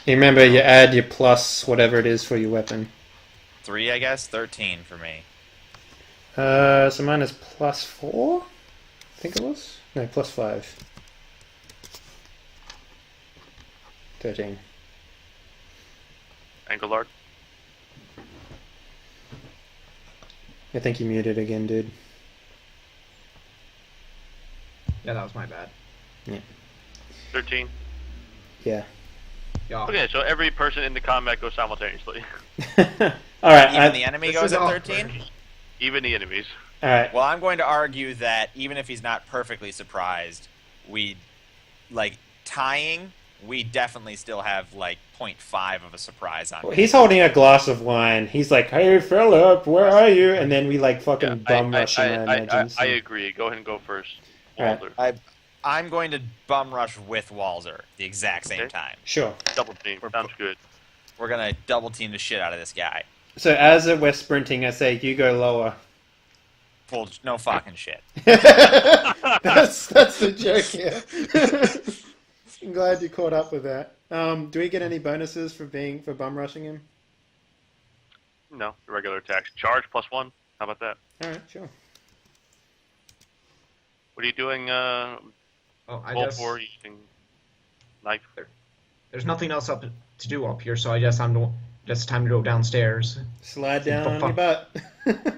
You remember, you add your plus whatever it is for your weapon. 3, I guess. 13 for me. So mine is plus 4? I think it was? No, plus 5. 13. Anglard. I think you muted again, dude. Yeah, that was my bad. 13. Yeah. Yeah. Okay, so every person in the combat goes simultaneously. Alright, Even the enemy this goes is at awkward. 13? Even the enemies. Alright. Well, I'm going to argue that even if he's not perfectly surprised, tying, we definitely still have, 0.5 of a surprise on him. He's holding a glass of wine. He's like, hey, Philip, where are you? And then we, fucking bum rush him, I imagine. I agree. Go ahead and go first. Alright. Walter. I'm going to bum rush with Walzer the exact same Okay. time. Sure. Double team. Sounds good. We're going to double team the shit out of this guy. So as we're sprinting, I say, you go lower. No fucking shit. that's the joke here. I'm glad you caught up with that. Do we get any bonuses for bum rushing him? No, regular attacks. Charge +1. How about that? Alright, sure. What are you doing? I Roll guess for using knife. there's nothing else up to do up here, so I guess it's time to go downstairs. Slide down on your butt.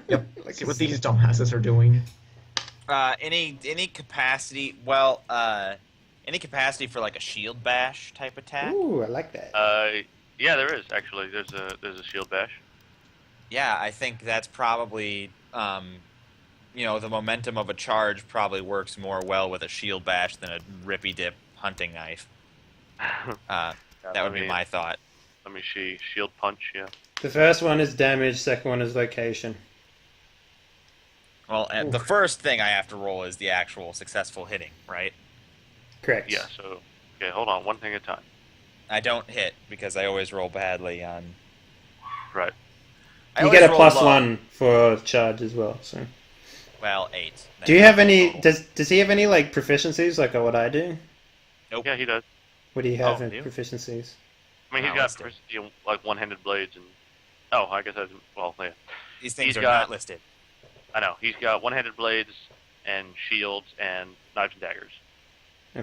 Yep. Like See a what these dumbasses are doing. Any capacity? Well, any capacity for a shield bash type attack? Ooh, I like that. Yeah, there is actually. There's a shield bash. Yeah, I think that's probably the momentum of a charge probably works more well with a shield bash than a rippy dip hunting knife. That would be my thought. Let me see. Shield punch. Yeah. The first one is damage, second one is location. Well, the first thing I have to roll is the actual successful hitting, right? Correct. Yeah. So okay, hold on. One thing at a time. I don't hit because I always roll badly on. Right. I You always get a roll plus low. 1 for charge as well. So, Well, 8. do you have any? Does he have any proficiencies like what I do? Nope. Yeah, he does. What do you have Oh, in do you? proficiencies? I mean, he's Oh, got let's do. proficiency in, one-handed blades and. Oh, I guess that's yeah. These things He's are got- not listed. I know. He's got one-handed blades and shields and knives and daggers.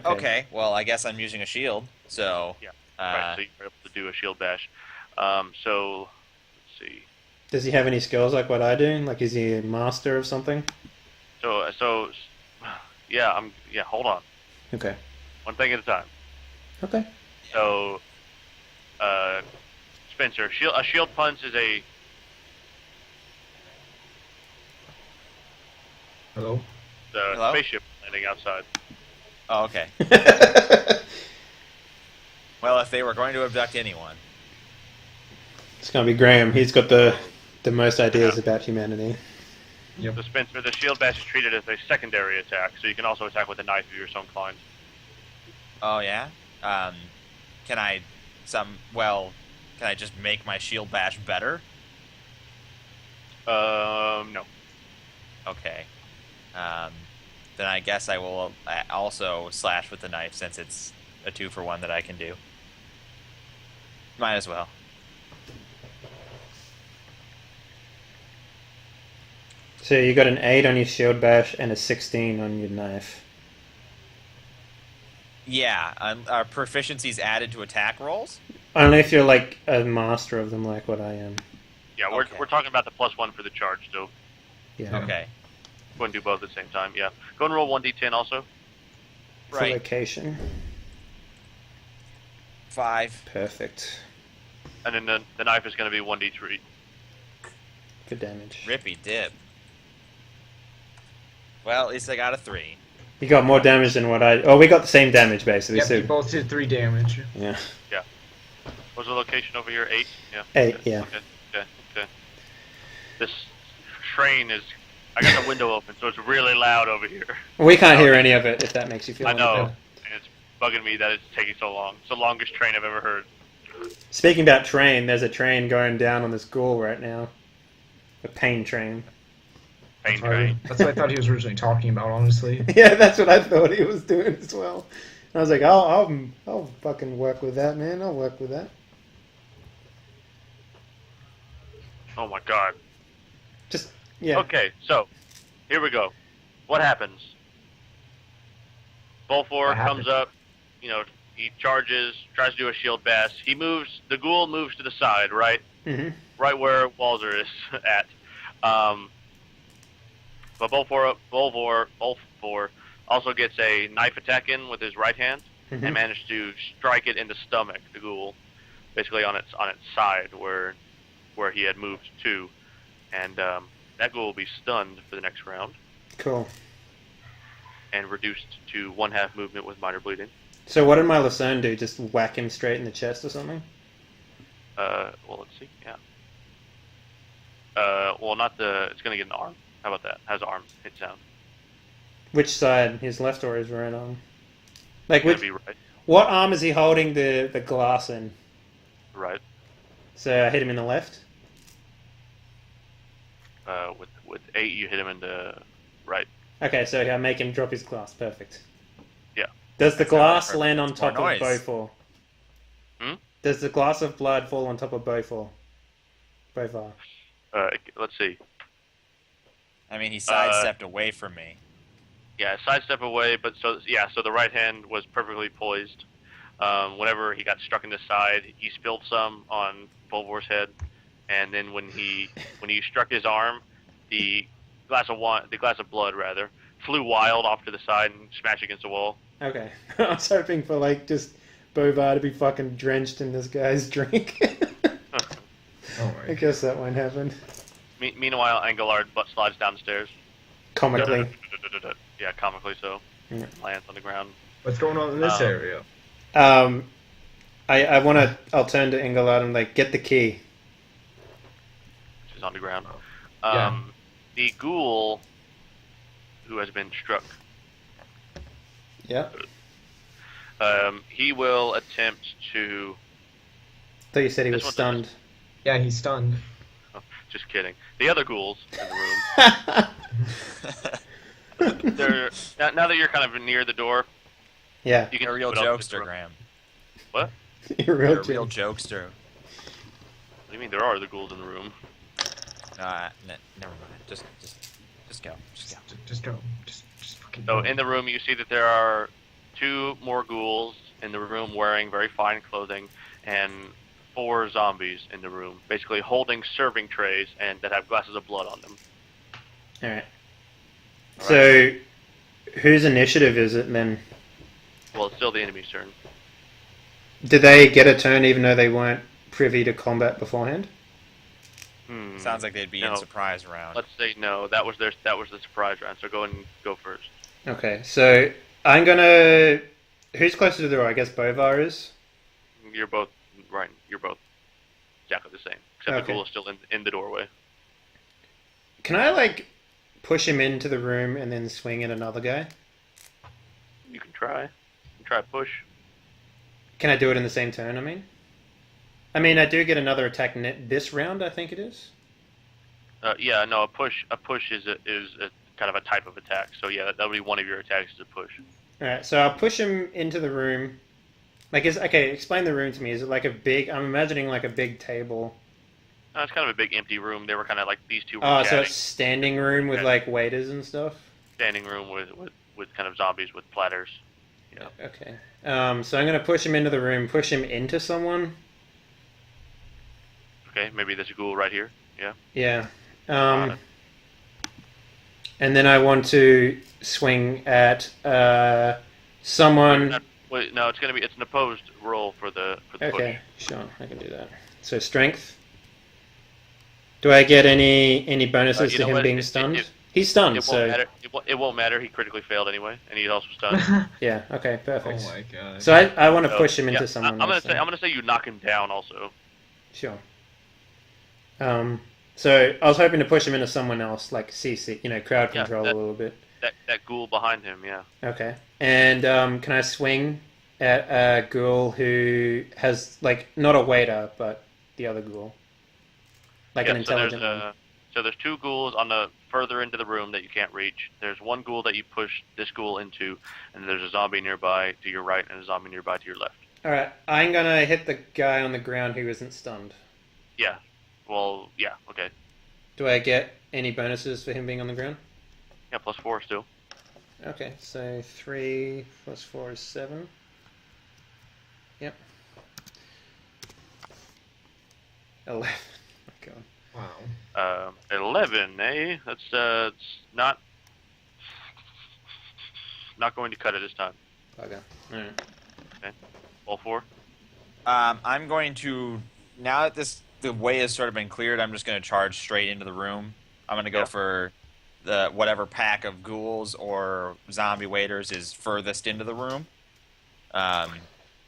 Okay, well, I guess I'm using a shield, so... Yeah. Right. So you're able to do a shield bash. So let's see. Does he have any skills like what I do? Like, is he a master of something? So yeah. Yeah. Hold on. Okay. One thing at a time. Okay. So, Spencer, a shield punch is a. Hello? The Hello? spaceship landing outside. Oh, okay. Well, if they were going to abduct anyone... It's gonna be Graham. He's got the most ideas about humanity. Yep. So Spencer, the shield bash is treated as a secondary attack, so you can also attack with a knife if you're so inclined. Oh, yeah? Can I just make my shield bash better? No. Okay. Then I guess I will also slash with the knife since it's a 2-for-1 that I can do. Might as well. So you got an 8 on your shield bash and a 16 on your knife. Yeah, are proficiencies added to attack rolls? Only if you're like a master of them, like what I am. Yeah, Okay. we're talking about the +1 for the charge, so Yeah. Okay. go and do both at the same time. Yeah. Go and roll 1d10 also. For Right. location. 5. Perfect. And then the knife is going to be 1d3. For damage. Rippy dip. Well, at least I got a 3. You got more damage than what I... Oh, we got the same damage, basically. Yep, So, you both did 3 damage. yeah. What's the location over here? 8? Yeah. 8, Okay. yeah. Okay. This train is... I got the window open, so it's really loud over here. We can't hear any of it, if that makes you feel I any know. better. And it's bugging me that it's taking so long. It's the longest train I've ever heard. Speaking about train, there's a train going down on this ghoul right now. A pain train. Pain train. That's what I thought he was originally talking about, honestly. Yeah, that's what I thought he was doing as well. I was like, I'll fucking work with that, man. I'll work with that. Oh my god. Just yeah. Okay, so here we go. What happens? Bolfor What comes happened? up. He charges, tries to do a shield bash. He moves. The ghoul moves to the side, right, Hmm. right where Walzer is at. Um, but Bolfor also gets a knife attack in with his right hand and Hmm. managed to strike it in the stomach. The ghoul, basically on its side where he had moved to, and that ghoul will be stunned for the next round Cool. and reduced to 1/2 movement with minor bleeding. So what did my Lucerne do? Just whack him straight in the chest or something? Well, let's see. Yeah. Well, not the. It's gonna get an arm. How about that? Has arm hit sound. Which side? His left or his right arm? Like Gonna which? be right. What arm is he holding the glass in? Right. So I hit him in the left. With 8, you hit him in the right. Okay, so I make him drop his glass. Perfect. Yeah. Does the That sounds glass like land on perfect. More top of noise. Beaufort? Hmm? Does the glass of blood fall on top of Beaufort? Beaufort. Let's see. I mean, he sidestepped away from me. Yeah, sidestep away, but so the right hand was perfectly poised. Whenever he got struck in the side, he spilled some on Bolvor's head, and then when he struck his arm, the glass of blood rather flew wild off to the side and smashed against the wall. Okay. I was hoping for like just Beaufort to be fucking drenched in this guy's drink. Oh I my. guess that won't happen. Meanwhile, Engelard butt slides down the stairs. Comically. Yeah, comically so. Yeah. Lands on the ground. What's going on in this area? I'll turn to Engelard and like, get the key. She's on the ground. Yeah. The ghoul who has been struck, Yeah. he will attempt to. Thought you said he was This one's stunned. Yeah, he's stunned. Oh, just kidding. The other ghouls in the room. They're now that you're kind of near the door. Yeah. You can You're a real put up jokester, Graham. What? You're You're a real real Jim. jokester. What do you mean there are other ghouls in the room? Never mind. Just go. Just go. Just go. Just fucking So go. in the room, you see that there are 2 more ghouls in the room wearing very fine clothing, and 4 zombies in the room, basically holding serving trays and that have glasses of blood on them. Alright. So, whose initiative is it then? Well, it's still the enemy's turn. Did they get a turn even though they weren't privy to combat beforehand? Sounds like they'd be in No. surprise round. Let's say no. That was the surprise round. So go and go first. Okay, so I'm gonna. Who's closer to the door? I guess Beaufort is. You're both right. You're both exactly the same, except Okay. the ghoul is still in the doorway. Can I like push him into the room and then swing at another guy? You can try. You can try push. Can I do it in the same turn? I mean, I do get another attack this round. I think it is. Yeah, no. A push is a kind of a type of attack. So yeah, that would be one of your attacks is a push. All right, so I'll push him into the room. Like, okay? Explain the room to me. Is it like a big? I'm imagining like a big table. It's kind of a big empty room. They were kind of like these 2 were Oh, so chatting. it's standing room with like waiters and stuff. Standing room with kind of zombies with platters. Yeah. Okay. So I'm gonna push him into the room. Push him into someone. Okay, maybe this ghoul right here. Yeah. Yeah. Got it. And then I want to swing at someone. Wait, no, it's an opposed roll for the Okay, sure, I can do that. So strength. Do I get any bonuses You to know him what? being stunned? He's stunned, push. It won't so matter. It won't matter. He critically failed anyway, and he's also stunned. yeah. Okay, perfect. Oh my god. So I want to So, push him into yeah, someone. I'm else, gonna say you knock him down also. Sure. So I was hoping to push him into someone else, like CC, crowd Yeah, control a little bit. That ghoul behind him. Yeah. Okay. And can I swing at a ghoul who has like not a waiter, but the other ghoul, like an intelligent one? So there's 2 ghouls on the further into the room that you can't reach. There's one ghoul that you push this ghoul into, and there's a zombie nearby to your right and a zombie nearby to your left. All right, I'm gonna hit the guy on the ground who isn't stunned. Yeah. Well, yeah, okay. Do I get any bonuses for him being on the ground? Yeah, +4 still. Okay, so 3 plus 4 is 7. Yep. 11. Oh god. Wow. 11, eh? That's it's not going to cut it this time. Bugger. Alright. Okay. All 4. I'm going to, now that the way has sort of been cleared, I'm just going to charge straight into the room. I'm going to go for the whatever pack of ghouls or zombie waiters is furthest into the room. Yeah,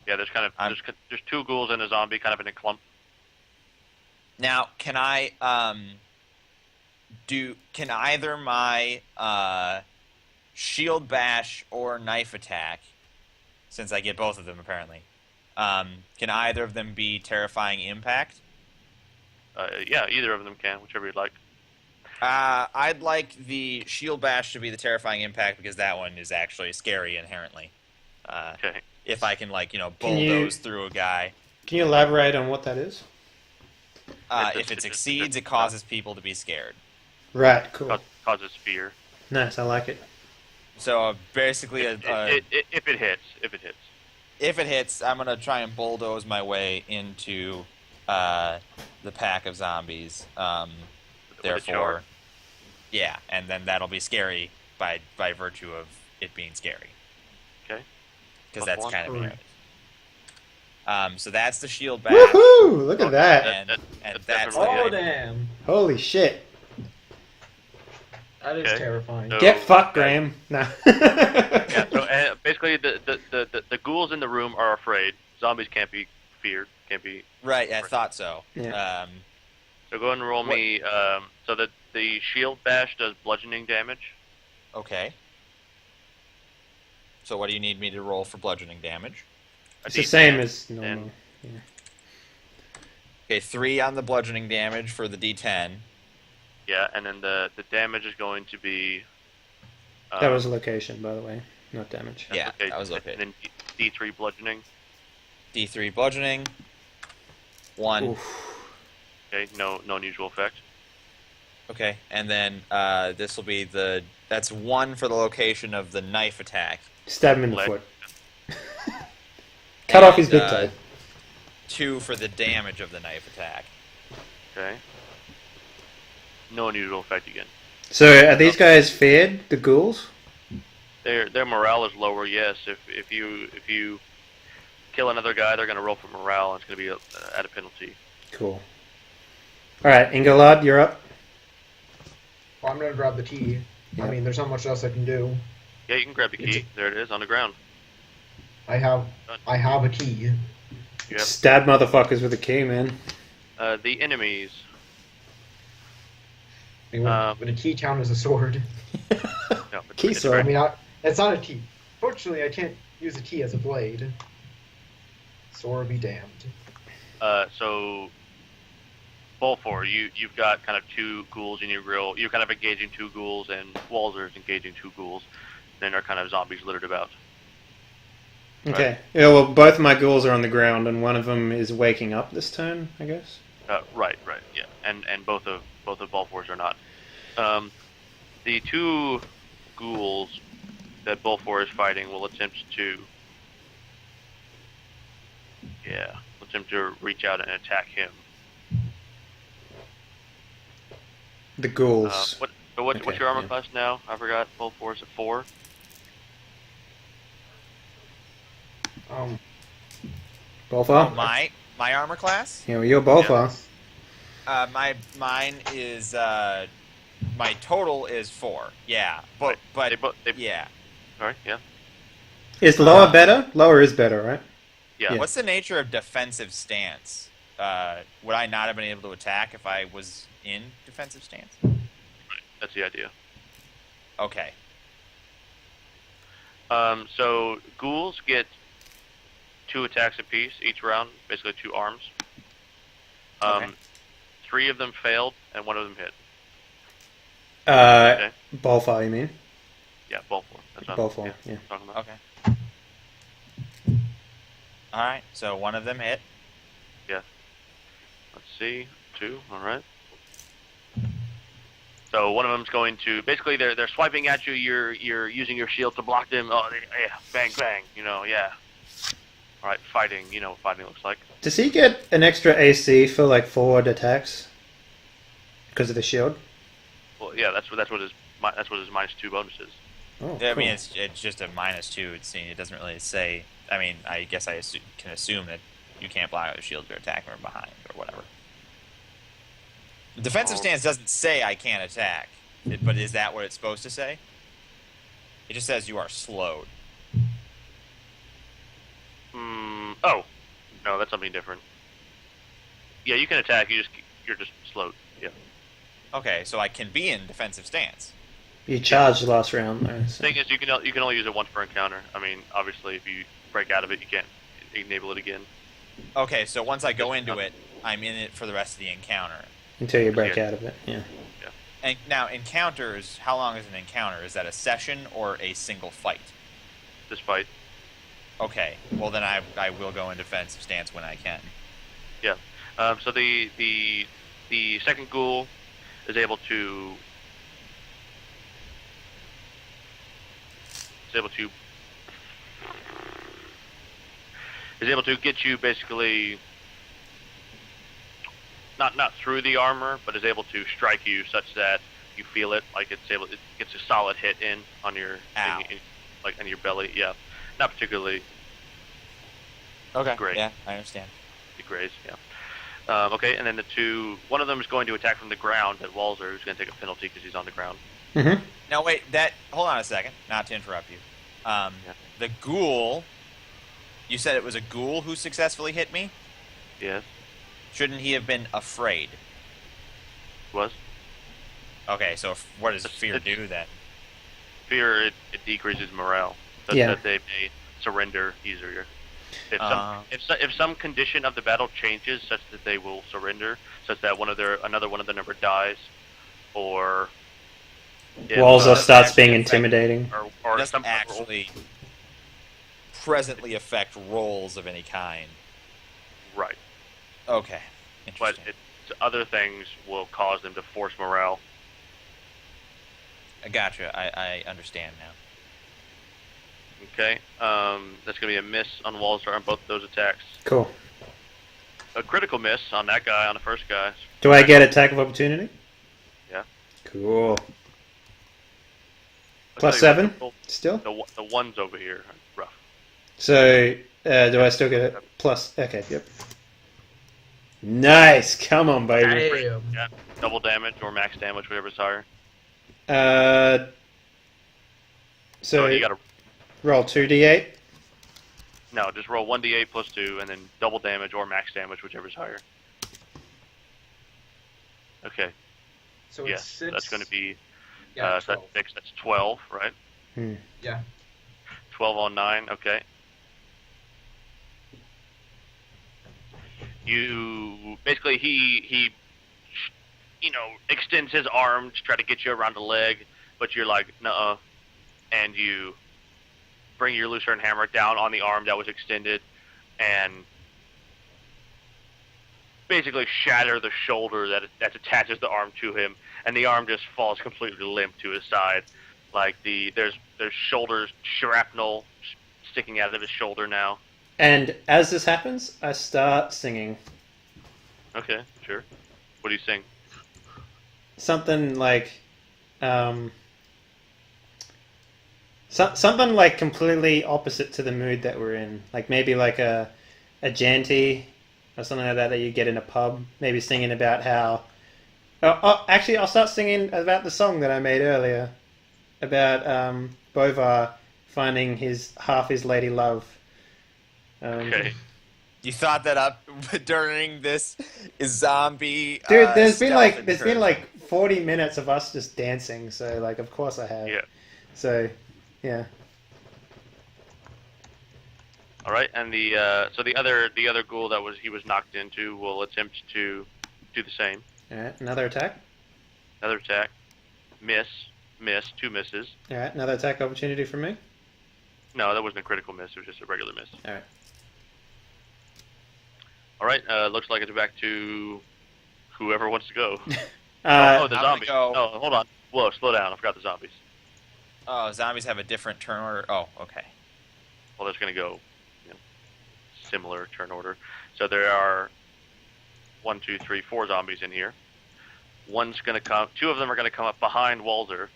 there's kind of there's 2 ghouls and a zombie kind of in a clump. Now, can I can either my shield bash or knife attack, since I get both of them apparently, can either of them be terrifying impact? Yeah, either of them can, whichever you'd like. I'd like the shield bash to be the terrifying impact because that one is actually scary inherently. Okay. If I can bulldoze through a guy. Can you elaborate on what that is? If it succeeds, it causes people to be scared. Right, cool. Causes fear. Nice, I like it. So basically, If it hits. if it hits, I'm gonna try and bulldoze my way into the pack of zombies. Therefore, yeah, and then that'll be scary by virtue of it being scary. Okay. Because that's kind of inherent. So that's the shield bash. Woohoo! Look at that. And that's Oh, the damn. Holy shit. That is terrifying. So- Get fucked, Graham. No. Yeah. So basically, the ghouls in the room are afraid. Zombies can't be feared. Can't be. right. I thought so. Yeah. So go ahead and roll me. So the shield bash does bludgeoning damage. Okay. So what do you need me to roll for bludgeoning damage? It's the same as normal. Yeah. Okay, 3 on the bludgeoning damage for the D10. Yeah, and then the damage is going to be. That was location, by the way, not damage. Yeah, Okay, that was okay. And then D3 bludgeoning. D3 bludgeoning. 1. Oof. Okay, no unusual effect. Okay, and then this will be that's 1 for the location of the knife attack. Stab him in the Leg. foot. Cut off his big toe. 2 for the damage of the knife attack. Okay. No unusual effect again. So are these guys feared, the ghouls? Their morale is lower. Yes, if you kill another guy, they're going to roll for morale, and it's going to be at a penalty. Cool. Alright, Ingolad, you're up. Well, I'm gonna grab the key. Yeah. I mean, there's not much else I can do. Yeah, you can grab the key. There it is on the ground. I have a key. You have Stab motherfuckers with a key, man. the enemies. I mean, when a key count is a sword. No, Key it's sword. I mean, it's not a key. Fortunately, I can't use a key as a blade. Sword be damned. So, Bolfor, you've got kind of 2 ghouls in your grill. You're kind of engaging 2 ghouls, and Walzer's engaging 2 ghouls. Then there are kind of zombies littered about. Okay. Yeah, well, both of my ghouls are on the ground, and one of them is waking up this turn, I guess. Right, yeah, and both of Bolfor's are not. The 2 ghouls that Bolfor is fighting will attempt to reach out and attack him. The ghouls. What's Okay, your armor yeah. class now? I forgot. Bolfor is a 4. Bolfar? My armor class? Yeah, well, you're Bolfar. Mine is my total is 4. Yeah, but yeah. Sorry, yeah. Is lower better? Lower is better, right? Yeah. What's the nature of defensive stance? Would I not have been able to attack if I was in defensive stance? That's the idea. Okay. So ghouls get 2 attacks apiece each round, basically 2 arms. Okay. 3 of them failed, and 1 of them hit. Okay. Bolfar, you mean? Yeah, Bolfor. That's what Bolfar, yeah. I'm talking about. Okay. All right. So one of them hit. Let's see. 2. All right. So one of them's going to basically they're swiping at you. You're using your shield to block them. Oh, yeah, bang bang. Yeah. All right, fighting. You know what fighting looks like. Does he get an extra AC for like forward attacks because of the shield? Well, yeah, that's what his -2 bonus is. Oh, Yeah, I cool. mean, it's just a -2. It doesn't really say. I mean, I guess I can assume that you can't block out your shield if you're attacking from behind or whatever. Defensive stance doesn't say I can't attack, but is that what it's supposed to say? It just says you are slowed. Oh, no, that's something different. Yeah, you can attack. You're just slowed. Yeah. Okay, so I can be in defensive stance. You charged last round though. So. Thing is, you can only use it once per encounter. I mean, obviously, if you break out of it, you can't enable it again. Okay, so once I go into it, I'm in it for the rest of the encounter. Until you break out of it, yeah. And now, encounters, how long is an encounter? Is that a session or a single fight? This fight. Okay, well then I will go in defensive stance when I can. Yeah. So the second ghoul is able to get you basically not through the armor, but is able to strike you such that you feel it, like it gets a solid hit on your in your belly. Yeah, not particularly. Okay. Great. Yeah, I understand. The graze. Yeah. Okay, and then one of them is going to attack from the ground at Walzer, who's going to take a penalty because he's on the ground. Mm-hmm. Now wait, hold on a second, not to interrupt you. The ghoul, you said it was a ghoul who successfully hit me? Yes. Shouldn't he have been afraid? Was. Okay, so what does fear do then? Fear, it decreases morale, such that they may surrender easier. If some condition of the battle changes such that they will surrender, such that another one of the number dies, or Walzer starts being intimidating, or doesn't actually presently affect rolls of any kind. Right. Okay. But Interesting. other things will cause them to force morale. I gotcha. I understand now. Okay. That's going to be a miss on Walzer on both of those attacks. Cool. A critical miss on that guy, on the first guy. Do I get attack of opportunity? Yeah. Cool. I'll Plus tell you 7? what, Still? The ones over here are rough. So, do I still get a plus? Okay, yep. Nice! Come on, baby. Damn. Yeah. Double damage or max damage, whatever's higher. So you got to roll 2d8. No, just roll 1d8 plus 2, and then double damage or max damage, whichever's higher. Okay. So Yes, it's 6. that's going to be. Yeah, So 12. that's 6. That's 12, right? Yeah. 12 on 9. Okay. You basically he extends his arm to try to get you around the leg, but you're like nuh-uh, and you bring your Lucerne hammer down on the arm that was extended, and basically shatter the shoulder that attaches the arm to him, and the arm just falls completely limp to his side. Like there's shoulder shrapnel sticking out of his shoulder now. And as this happens, I start singing. Okay, sure. What do you sing? Something like... something like completely opposite to the mood that we're in. Like maybe like a janty or something like that you get in a pub. Maybe singing about how... actually, I'll start singing about the song that I made earlier. About Bovar finding half his lady love. Okay. You thought that up during this zombie. Dude, there's been stealth like 40 minutes of us just dancing, so like of course I have. Yeah. So, yeah. All right, and the other ghoul that he was knocked into will attempt to do the same. All right, another attack. Another attack, miss, 2 misses. All right, another attack opportunity for me. No, that wasn't a critical miss. It was just a regular miss. All right. All right, looks like it's back to Whoever wants to go. The I'm gonna zombies. go- Oh, hold on. Whoa, slow down. I forgot the zombies. Oh, zombies have a different turn order. Oh, okay. Well, there's going to go similar turn order. So there are 1, 2, 3, 4 zombies in here. One's going to come. 2 of them are going to come up behind Walzer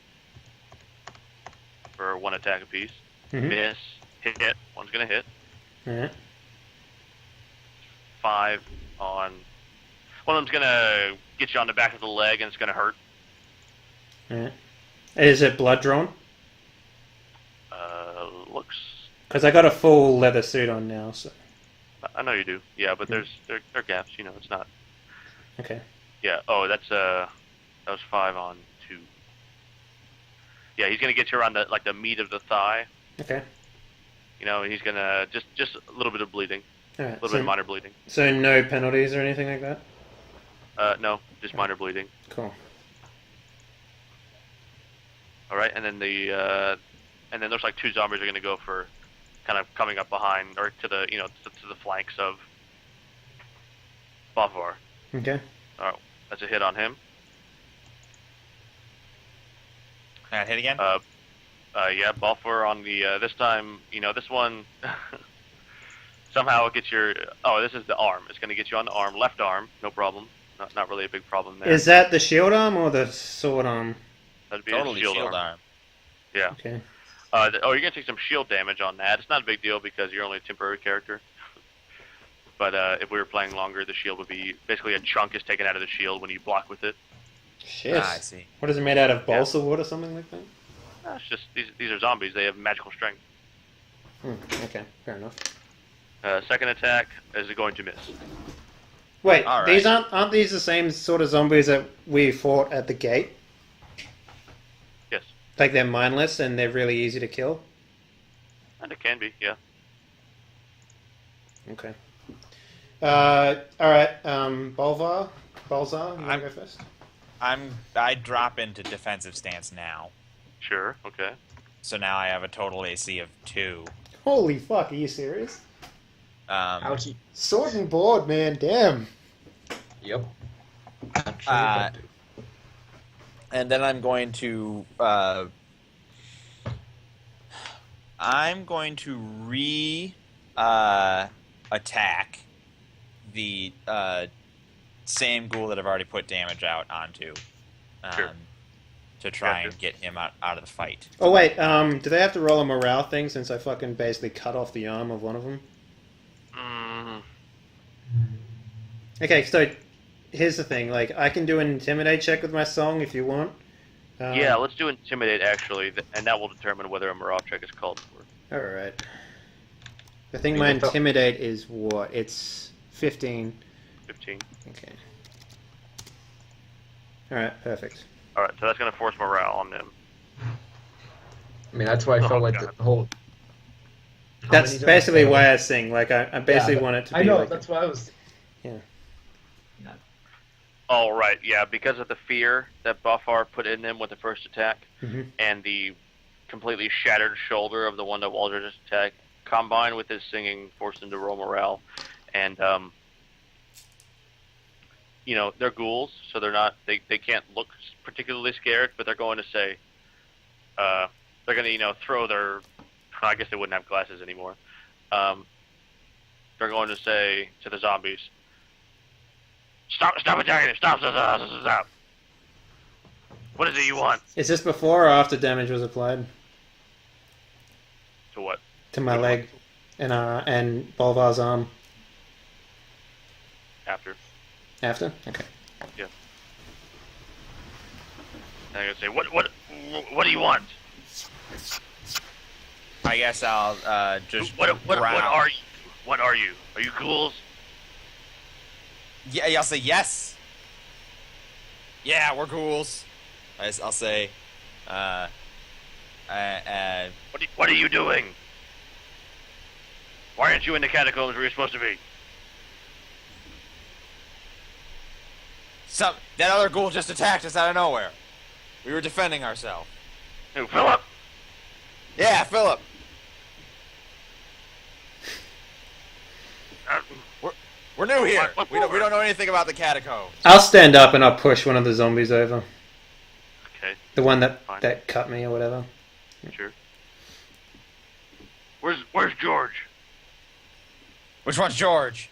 for 1 attack apiece. Mhm. Miss, hit. One's going to hit. Yeah. 5 on. One of them's going to get you on the back of the leg, and it's going to hurt. Yeah. Is it blood drawn? Looks. Because I got a full leather suit on now, so. I know you do. Yeah, but there are gaps. It's not. Okay. Yeah. Oh, that was 5 on 2. Yeah, he's gonna get you around the meat of the thigh. Okay. He's gonna just a little bit of bleeding, All a right. little bit of minor bleeding. So no penalties or anything like that? No, just minor bleeding. Cool. All right, and then and then looks like 2 zombies are gonna go for, kind of coming up behind or to the to the flanks of Bavar. Okay. All right, that's a hit on him. Can I hit again? Yeah, Balfour on the this time. This one somehow it gets your. Oh, this is the arm. It's going to get you on the arm, left arm, no problem. Not really a big problem there. Is that the shield arm or the sword arm? That'd be Totally a shield arm. arm. Yeah. Okay. You're going to take some shield damage on that. It's not a big deal because you're only a temporary character. But if we were playing longer, the shield would be basically a chunk is taken out of the shield when you block with it. Shit. I see. What is it made out of? Balsa wood or something like that? It's just these are zombies. They have magical strength. Okay, fair enough. Second attack is going to miss. Wait, All right. these aren't these the same sort of zombies that we fought at the gate? Yes, Like they're mindless and they're really easy to kill? and it can be. Yeah. Okay. Alright, Balzar, you wanna go first? I drop into defensive stance now. Sure. Okay. So now I have a total AC of 2. Holy fuck, are you serious? Ouchie. Sword and board, man, damn. Yep. And then I'm going to attack the same ghoul that I've already put damage out onto. Sure. To try Gotcha. and get him out of the fight. Oh wait, do they have to roll a morale thing since I fucking basically cut off the arm of one of them? Mm, Okay, so here's the thing, like, I can do an intimidate check with my song if you want. yeah, let's do intimidate actually, and that will determine whether a morale check is called for. Alright. I think my intimidate is what? It's 15. 15. Okay. Alright, perfect. All right, so that's going to force morale on them. I mean, that's why I Oh, felt like God. the whole. How That's many basically times- why I sing. Like, I basically Yeah, want it to be I know, like... that's why I was. Oh, right, yeah, because of the fear that Buffar put in them with the first attack, Mhm. and the completely shattered shoulder of the one that Walter just attacked, combined with his singing, forced them to roll morale. And, they're ghouls, so they're not, they can't look particularly scared, but they're going to say, they're going to, throw their, I guess they wouldn't have glasses anymore. They're going to say to the zombies, Stop attacking him! Stop! What is it you want? Is this before or after damage was applied To what? to my leg and Bolvar's arm? After. After? Okay. And I'm gonna say, what do you want? I guess I'll just What growl. are you? What are you? Are you ghouls? Yeah, I'll say yes. Yeah, we're ghouls. I'll say, What are you doing? Why aren't you in the catacombs where you're supposed to be? that other ghoul just attacked us out of nowhere. We were defending ourselves. Who, Philip? Yeah, Philip. Uh, We're We're new here. What We don't for? know anything about the catacombs. I'll stand up and I'll push one of the zombies over. Okay, The one that Fine. cut me or whatever. sure. Where's George? Which one's George?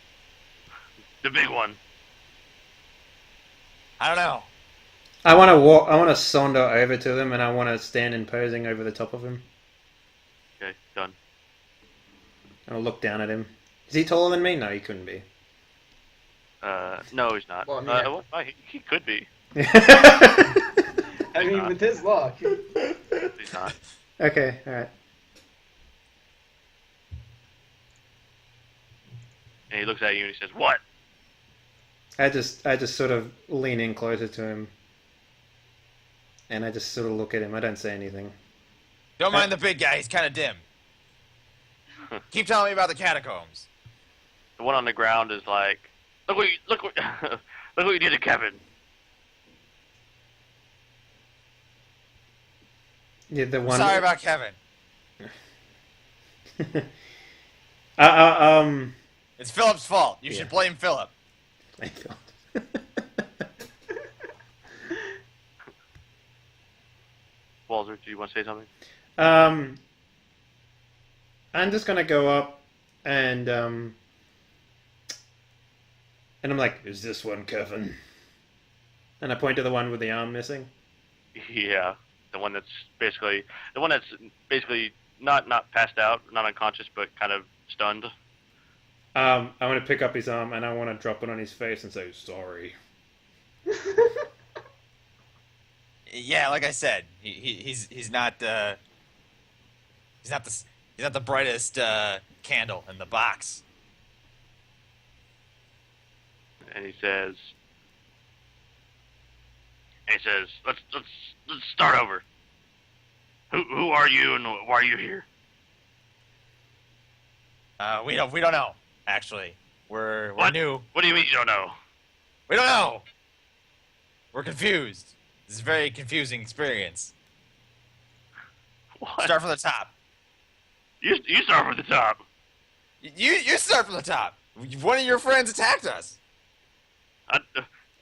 The big one. I don't know. I want to walk. I want to saunter over to them, and I want to stand imposing over the top of him. Okay, done. And I'll look down at him. Is he taller than me? No, he couldn't be. No, he's not. Well, I mean, He could be. I mean, with his luck. He's not. Okay, all right. And he looks at you and he says, "What?" I just sort of lean in closer to him, and I just sort of look at him. I don't say anything. Don't mind the big guy. He's kind of dim. Keep telling me about the catacombs. The one on the ground is like, look what look what you did to Kevin. Yeah, the one. Sorry about Kevin. It's Philip's fault. You should blame Philip. Walter, do you want to say something? I'm just gonna go up and I'm like, is this one Kevin? And I point to the one with the arm missing. Yeah, the one that's basically not passed out, not unconscious, but kind of stunned. I want to pick up his arm and I want to drop it on his face and say sorry. Yeah, like I said, he's not the brightest candle in the box. And he says, let's start over. Who are you and why are you here? We don't know. Actually, we're What? new. What do you mean you don't know? We don't know. We're confused. This is a very confusing experience. What? Start from the top. You start from the top. You start from the top. One of your friends attacked us.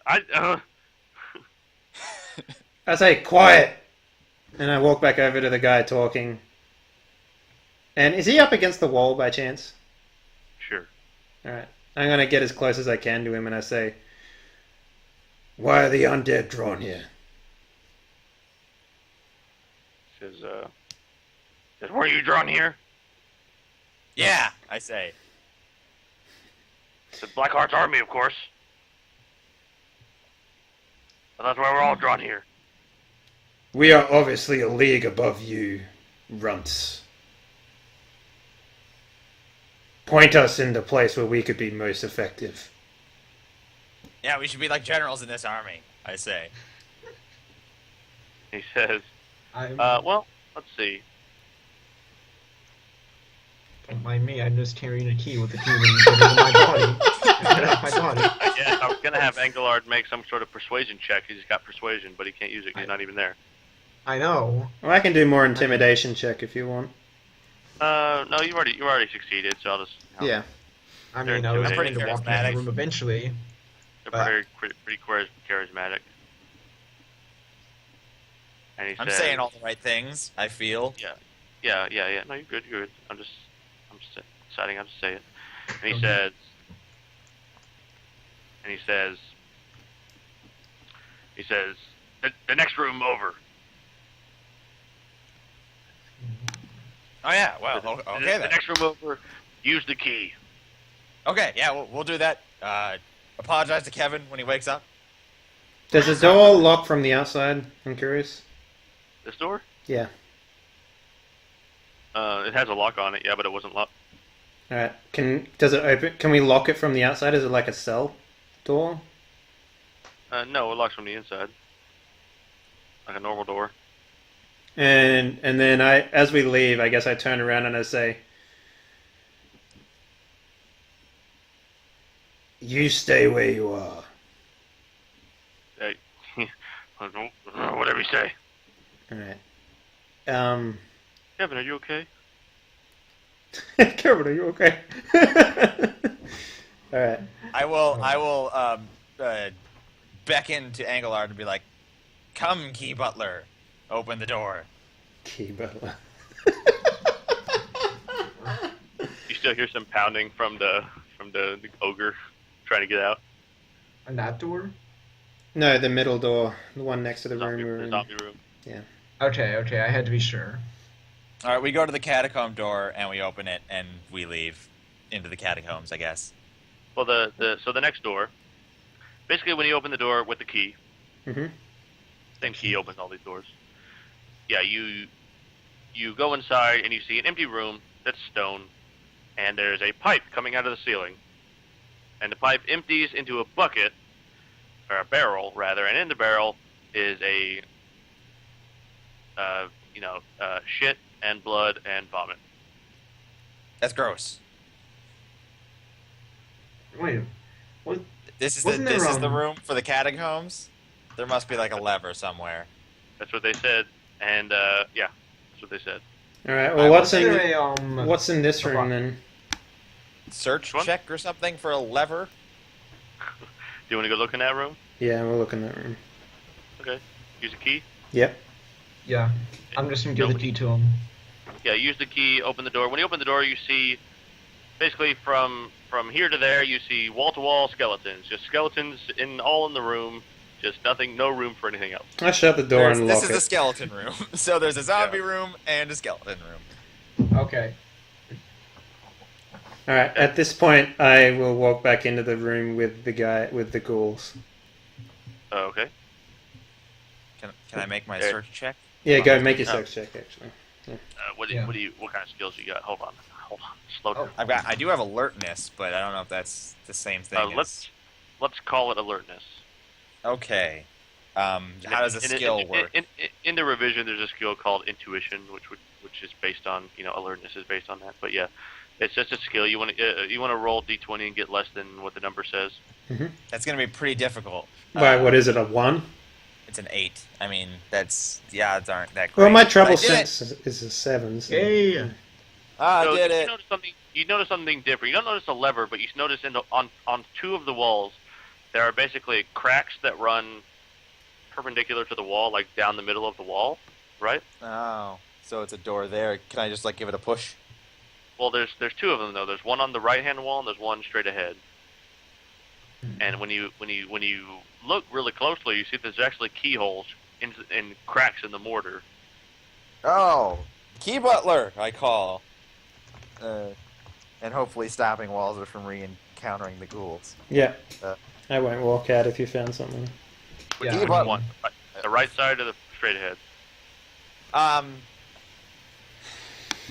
I I say quiet, and I walk back over to the guy talking. And is he up against the wall by chance? Sure. All right, I'm gonna get as close as I can to him, and I say, "Why are the undead drawn here?" Says, were you drawn here? Yeah, I say. Said Blackheart's army, of course. But that's why we're all drawn here. We are obviously a league above you, runts. Point us in the place where we could be most effective. Yeah, we should be like generals in this army. I say. He says, I'm, well, let's see. Don't mind me, I'm just carrying a key with the key ring to my body. Get off my body. Yeah, I was going to have Engelard make some sort of persuasion check. He's got persuasion, but he can't use it 'cause he's not even there. I know. Well, I can do more intimidation check if you want. No, you already succeeded, so I'll just... Yeah. I mean, I was I'm going pretty to walk in the charismatic. room eventually. They're But- pretty charismatic. And he I'm says, saying all the right things. I feel. Yeah. No, you're good. You're good. I'm just deciding how to say it. And he Okay. says, the next room over. Oh yeah. Well, okay The then. next room over. Use the key. Okay, yeah, we'll do that. Apologize to Kevin when he wakes up. Does the door lock from the outside? I'm curious. This door? Yeah. It has a lock on it, yeah, but it wasn't locked. All right. Does it open? Can we lock it from the outside? Is it like a cell door? No, it locks from the inside. Like a normal door. And then as we leave, I guess I turn around and I say, "You stay where you are." Hey, whatever you say. All right. Kevin, are you okay? Kevin, are you okay? All right. I beckon to Engelard and be like, "Come, Key Butler, open the door." Key butler. You still hear some pounding from the ogre trying to get out. And that door? No, the middle door, the one next to the room Zombie, we're the in. zombie room. Yeah. Okay, I had to be sure. All right, we go to the catacomb door and we open it and we leave into the catacombs, I guess. Well, so the next door. Basically, when you open the door with the key, Mhm. same key opens all these doors. Yeah, you go inside and you see an empty room that's stone, and there's a pipe coming out of the ceiling, and the pipe empties into a bucket, or a barrel rather, and in the barrel is a shit and blood and vomit. That's gross. Wait, what? This is Wasn't this there, is the room for the catacombs. There must be like a lever somewhere. That's what they said, and yeah, that's what they said. All right. Well, what's Wasn't in there a, what's in this a room bo- then? Search What? check or something for a lever. Do you want to go look in that room? Yeah, we'll look in that room. Okay. Use the key. Yep. Yeah, I'm just gonna give the key to him. Yeah, use the key, open the door. When you open the door, you see, basically from here to there, you see wall-to-wall skeletons. Just skeletons all in the room. Just nothing, no room for anything else. I shut the door and lock This is it. the skeleton room. So there's a zombie room and a skeleton room. Okay. All right. At this point, I will walk back into the room with the guy with the ghouls. Okay. Can I make my There. search check? Yeah, go make your search check. Actually. What kind of skills you got? Hold on. Slow down. I do have alertness, but I don't know if that's the same thing. as... Let's call it alertness. Okay. How does a skill work? In the revision, there's a skill called intuition, which is based on alertness is based on that. But yeah, it's just a skill. You want to roll d20 and get less than what the number says. That's going to be pretty difficult. Why? What is it? A 1? It's an 8. I mean, the odds aren't that great. Well, my But I trouble did it. sense is a 7. So. Hey. I So did you it. notice something different. You don't notice a lever, but you notice on two of the walls there are basically cracks that run perpendicular to the wall, like down the middle of the wall, right? Oh, so it's a door there. Can I just give it a push? Well, there's two of them though. There's one on the right hand wall and there's one straight ahead. And when you look really closely, you see there's actually keyholes in cracks in the mortar. Oh, Key Butler, I call. And hopefully stopping Walzer from re-encountering the ghouls. Yeah. Uh, I won't walk out if you found something. Yeah. Which one? The right side or the straight ahead?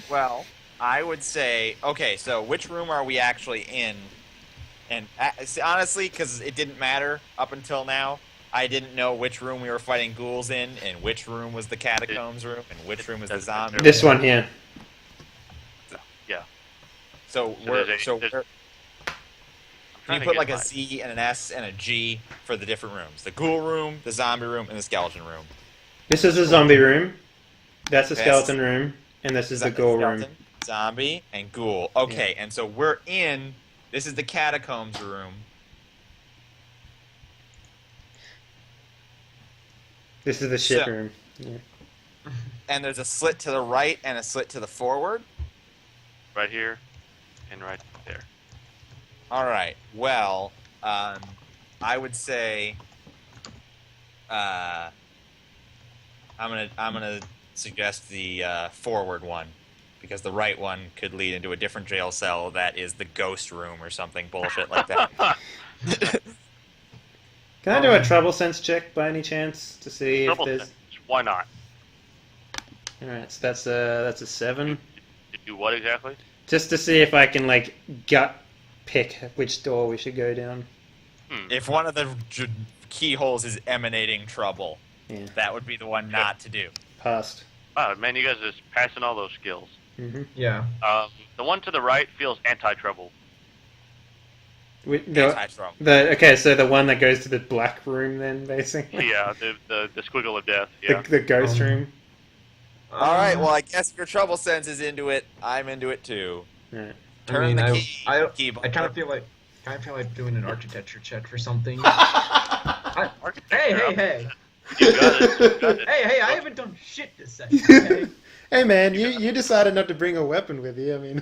Well, I would say, okay, so which room are we actually in? And honestly, because it didn't matter up until now, I didn't know which room we were fighting ghouls in, and which room was the catacombs room, and which room was the zombie. This one here. Yeah. So there's you put like a Z and an S and a G for the different rooms: the ghoul room, the zombie room, and the skeleton room. This is the zombie room. That's the Okay. skeleton room, and this is the ghoul room. Skeleton, zombie, and ghoul. Okay, and so we're in. This is the catacombs room. This is the shit So- room. Yeah. And there's a slit to the right and a slit to the forward. right here and right there. All right. Well, I would say, I'm gonna suggest the forward one, because the right one could lead into a different jail cell that is the ghost room or something bullshit like that. Can I do a trouble sense check by any chance to see Trouble if there's? sense. Why not? All right, so that's a 7. To do what exactly? Just to see if I can gut pick which door we should go down. If one of the keyholes is emanating trouble, Yeah, that would be the one not to do. passed. Wow, man, you guys are just passing all those skills. Yeah. The one to the right feels anti-trouble. Anti-trouble. Okay, so the one that goes to the black room, then basically. Yeah, the squiggle of death. Yeah. The ghost Um, room. All right. Well, I guess if your trouble sense is into it, I'm into it too. Right. Turn the key. I key kind of feel like doing an architecture check for something. I Hey! You got it. You got it. Hey! I haven't done shit this session. Okay? Hey man, you decided not to bring a weapon with you. I mean,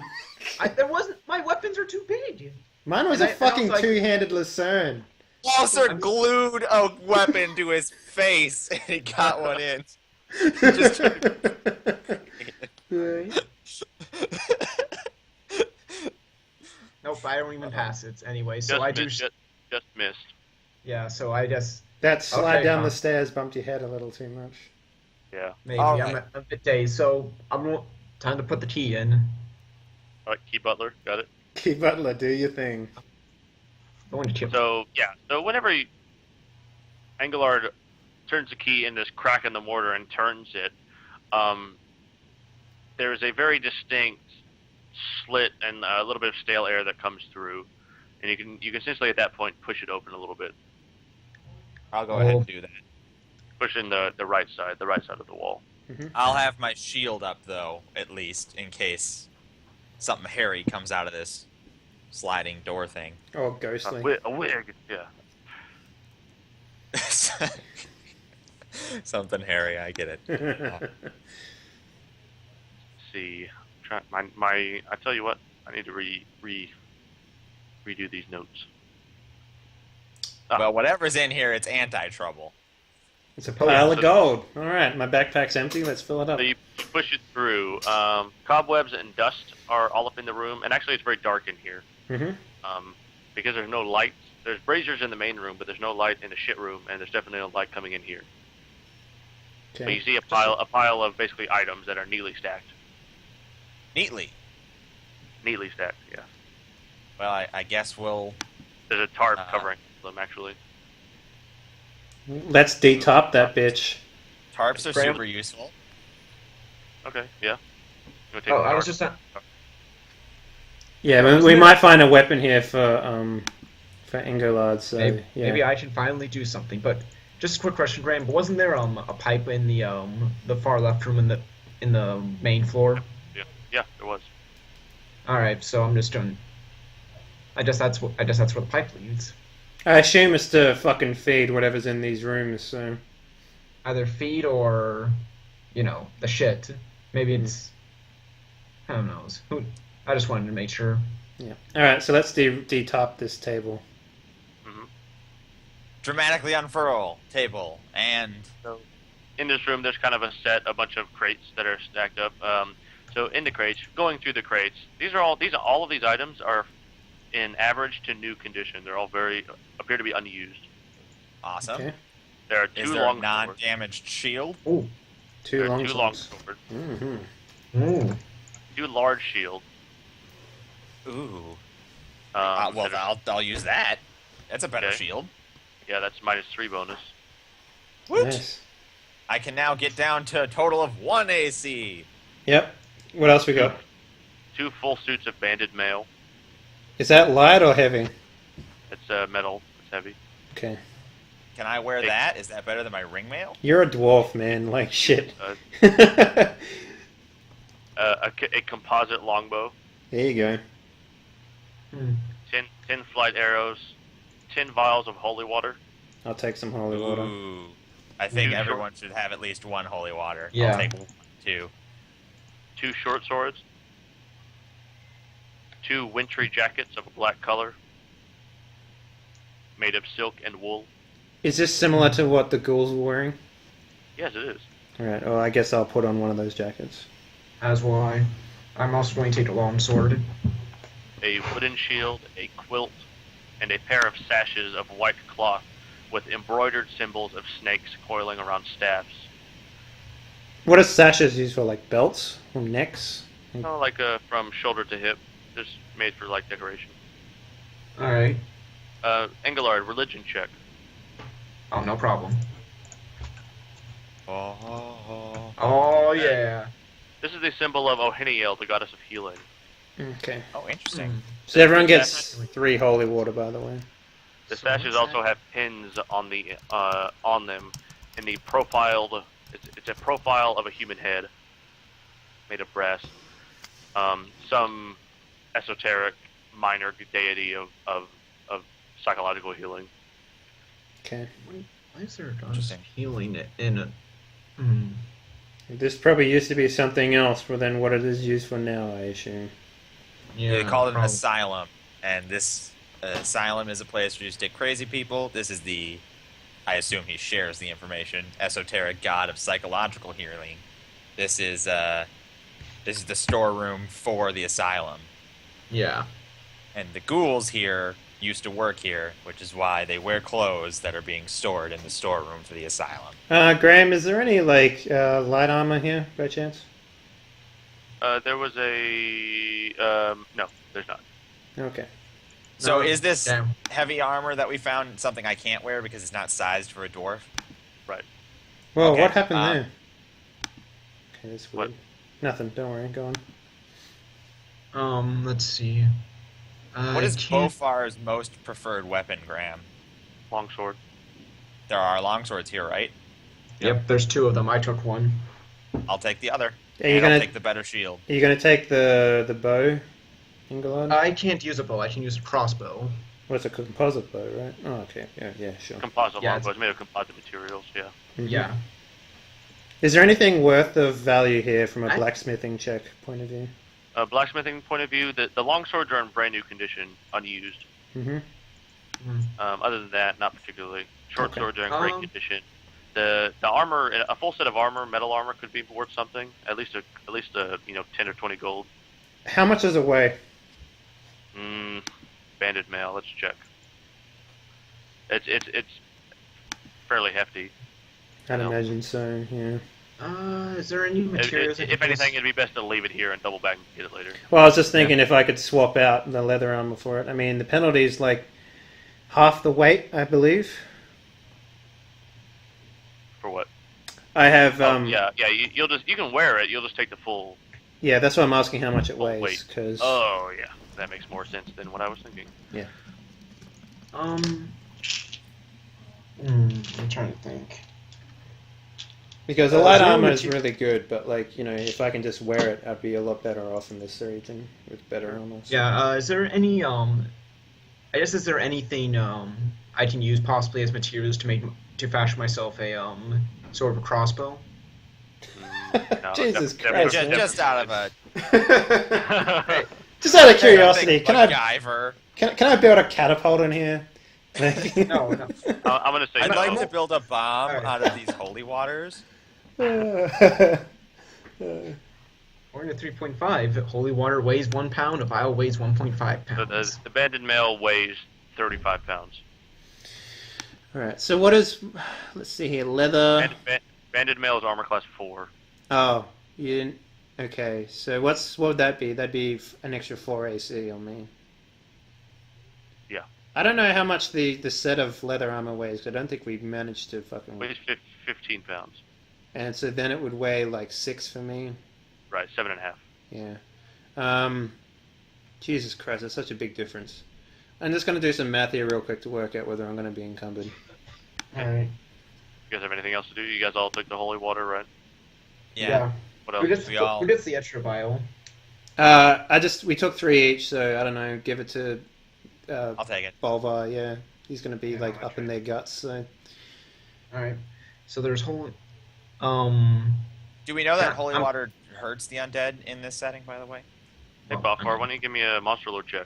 There wasn't. My weapons are too big. mine was And a fucking also I- two-handed Lucerne. Walser I'm- glued a weapon to his face, and he got one in. Just Right. Nope, I don't even pass it anyway. So Just I do. missed. Just missed. Yeah. So I just That slide Okay, down fine. the stairs bumped your head a little too much. Yeah. maybe All I'm right. a bit dazed. So time to put the key in. All right, Key Butler. Got it. Key Butler, do your thing. Going to tip. So yeah. So whenever Engelard turns the key in this crack in the mortar and turns it, there is a very distinct slit and a little bit of stale air that comes through, and you can essentially at that point push it open a little bit, I'll go ahead and do that. push in the right side of the wall. I'll have my shield up, though, at least, in case something hairy comes out of this sliding door thing. Oh, ghostly. A wig. Yeah. Something hairy, I get it. See, I tell you what, I need to redo these notes. Well, whatever's in here, it's anti-trouble. It's a pile of gold. All right, my backpack's empty. Let's fill it up. So you push it through. Cobwebs and dust are all up in the room, and actually it's very dark in here. Because there's no lights. There's braziers in the main room, but there's no light in the shit room, and there's definitely no light coming in here. Okay. But you see a pile of basically items that are neatly stacked. Neatly. Neatly stacked, yeah. Well, I guess we'll... There's a tarp covering them, actually. Let's detop that bitch. Tarps are Graham? super useful. Okay, yeah. You wanna take Oh, the I was tarp? just. Yeah, we might find a weapon here for Engolard. So Maybe, yeah. maybe I should finally do something. But just a quick question, Graham. But wasn't there a pipe in the far left room in the main floor? Yeah, there was. All right, so I'm just doing. I guess that's where the pipe leads. I assume it's to fucking feed whatever's in these rooms. So Either feed or, the shit. Maybe it's. I don't know. I just wanted to make sure. yeah. All right, so let's detop this table. Dramatically unfurl table and... So, in this room, there's kind of a bunch of crates that are stacked up. So in the crates, going through the crates, all of these items are in average to new condition. They're all appear to be unused. Awesome. Okay. There are Is two there a long swords. non-damaged shield? Ooh. Two There are long two long swords. swords. Mm-hmm. Ooh. Two large shields. Ooh. That Well, are- I'll use that. That's a better Okay. shield. yeah, that's -3 bonus. Woot! Nice. I can now get down to a total of 1 AC. Yep. What else we got? Two full suits of banded mail. Is that light or heavy? It's metal. It's heavy. Okay. Can I wear Hey. that? Is that better than my ring mail? You're a dwarf, man. Like shit. A composite longbow. There you go. 10 flight arrows. 10 vials of holy water. I'll take some holy water. Ooh. I think Two everyone should have at least one holy water. Yeah. I'll take 2. 2 short swords. 2 wintry jackets of a black color. Made of silk and wool. Is this similar to what the ghouls were wearing? Yes, it is. Alright, well, I guess I'll put on one of those jackets. As will I. I'm also going to take a long sword. A wooden shield, a quilt, and a pair of sashes of white cloth with embroidered symbols of snakes coiling around staffs. What are sashes used for? Like belts? Or necks? Like from shoulder to hip. Just made for like decoration. All right. Engelard, religion check. Oh, no problem. Oh. Oh yeah. This is the symbol of Ohiniel, the goddess of healing. Okay. Oh, interesting. So everyone gets 3 holy water, by the way. The So sashes what's also have pins on them in the profiled. It's a profile of a human head made of brass. Some esoteric minor deity of psychological healing. Okay. Why is there dust Interesting. healing in a... This probably used to be something else than what it is used for now, I assume. Yeah, They call it an probably. asylum, and this asylum is a place where you stick crazy people. This is the, I assume he shares the information, esoteric god of psychological healing. This is the storeroom for the asylum. Yeah. And the ghouls here used to work here, which is why they wear clothes that are being stored in the storeroom for the asylum. Graham, is there any light armor here by chance? There was a no, there's not. Okay. So No, is this damn. heavy armor that we found something I can't wear because it's not sized for a dwarf? Right. Well, Okay, what happened there? Okay, that's What? weird. Nothing. Don't worry. Go on. Let's see. What is can't- Bofar's most preferred weapon, Graham? Longsword. There are longswords here, right? Yep, there's two of them. I took one. I'll take the other. Are you And I'll gonna take the better shield. Are you gonna take the bow, Inglard? I can't use a bow. I can use a crossbow. What's a composite bow, right? Oh, okay. Yeah, sure. Composite Yeah, longbow. It's made of composite materials. Yeah. Mhm. Yeah. Is there anything worth of value here from a I- blacksmithing check point of view? Blacksmithing point of view, the longswords are in brand new condition, unused. Mm-hmm. Other than that, not particularly. Short Okay. swords are in great condition. The armor, a full set of armor, metal armor, could be worth something. At least a 10 or 20 gold. How much does it weigh? Banded mail. Let's check. It's fairly hefty. I'd No. imagine so. Yeah. Is there any materials? I If can anything, use? it'd be best to leave it here and double back and get it later. Well, I was just thinking if I could swap out the leather armor for it. I mean, the penalty is like half the weight, I believe. For what? I have. Yeah. You can wear it. You'll just take the full. Yeah, that's why I'm asking how much it Full weighs. weight. Because Oh yeah, that makes more sense than what I was thinking. I'm trying to think. because the is light there armor any is really good, but if I can just wear it, I'd be a lot better off in this region with better armor. So. Yeah. Is there any I guess is there anything I can use possibly as materials to fashion myself a sort of a crossbow? No, Jesus that- Christ! Just, man. just out of a Just out of curiosity, can I MacGyver. can I build a catapult in here? No. I'm gonna say I'd no. like to build a bomb Alright. out of these holy waters. According to 3.5, holy water weighs 1 pound, a vial weighs 1.5 pounds. The banded mail weighs 35 pounds. All right. So what is? Let's see here. Leather. Banded mail is armor class 4. Oh, you didn't. Okay. So what would that be? That'd be an extra 4 AC on me. Yeah. I don't know how much the set of leather armor weighs. I don't think we managed to fucking. Weighs 15 pounds. And so then it would weigh like 6 for me. Right, 7.5. Yeah. Jesus Christ, that's such a big difference. I'm just going to do some math here real quick to work out whether I'm going to be encumbered. Alright. You guys have anything else to do? You guys all took the holy water, right? Yeah. What else? Who gets the extra vial? We took 3 each, so I don't know, give it to I'll take it. Bolvar, yeah. He's going to be Yeah, like that's up in their guts, so. Alright. So there's holy... Do we know that Yeah, holy I'm- water hurts the undead in this setting, by the way? Hey, Balfar, why don't you give me a monster lord check?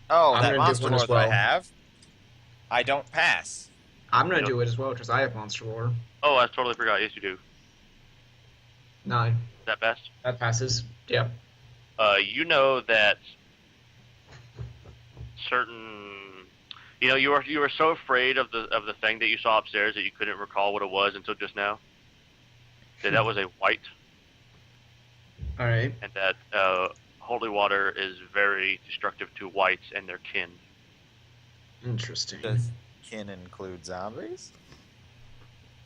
Oh, I'm that gonna do monster one as lord that I well. have? I don't pass. I'm gonna Yep. do it as well, because I have monster lore. Oh, I totally forgot. Yes, you do. 9. Is that best? That passes. Yep. You know that certain, you were so afraid of the thing that you saw upstairs that you couldn't recall what it was until just now. That was a white, Alright. and that holy water is very destructive to whites and their kin. Interesting. Does kin include zombies?